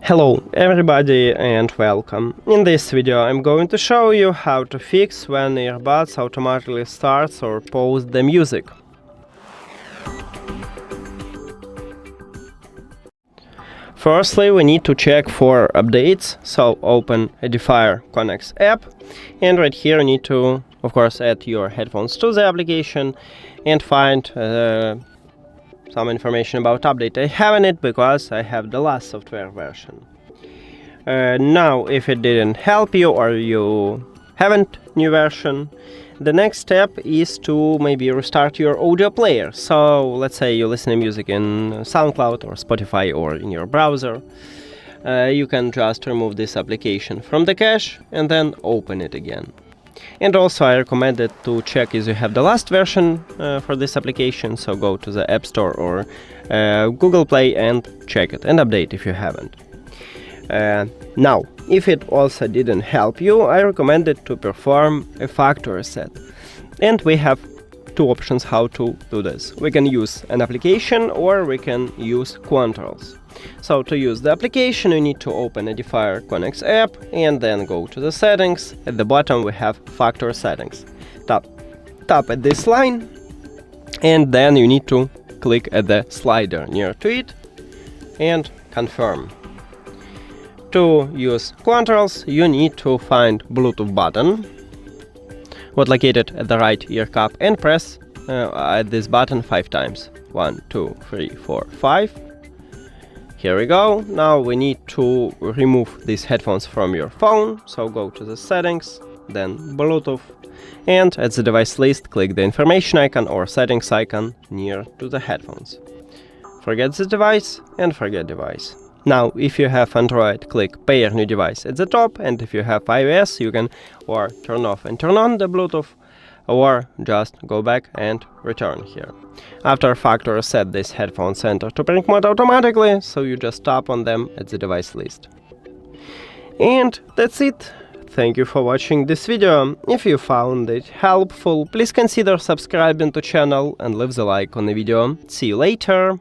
Hello everybody and welcome. In this video I'm going to show you how to fix when earbuds automatically starts or pause the music. Firstly, we need to check for updates, so open EDIFIER Connect app, and right here you need to, of course, add your headphones to the application and find some information about update. I haven't it because I have the last software version. Now, if it didn't help you or you haven't new version, the next step is to maybe restart your audio player. So let's say you listen to music in SoundCloud or Spotify or in your browser. You can just remove this application from the cache and then open it again. And also I recommend it to check if you have the last version for this application, so go to the App Store or Google Play and check it and update if you haven't. Now, if it also didn't help you, I recommend it to perform a factory reset. And we have two options how to do this. We can use an application or we can use controls. So to use the application, you need to open EDIFIER Connect app and then go to the settings. At the bottom we have factory settings. Tap at this line and then you need to click at the slider near to it and confirm. To use controls, you need to find Bluetooth button, what located at the right ear cup, and press at this button 5 times. 1, 2, 3, 4, 5. Here we go. Now we need to remove these headphones from your phone, so go to the settings, then Bluetooth, and at the device list click the information icon or settings icon near to the headphones. Forget the device and forget device. Now, if you have Android, click Pair New Device at the top, and if you have iOS, you can or turn off and turn on the Bluetooth, or just go back and return here. After factory reset, these headphones enter to pairing mode automatically, so you just tap on them at the device list. And that's it. Thank you for watching this video. If you found it helpful, please consider subscribing to the channel and leave the like on the video. See you later!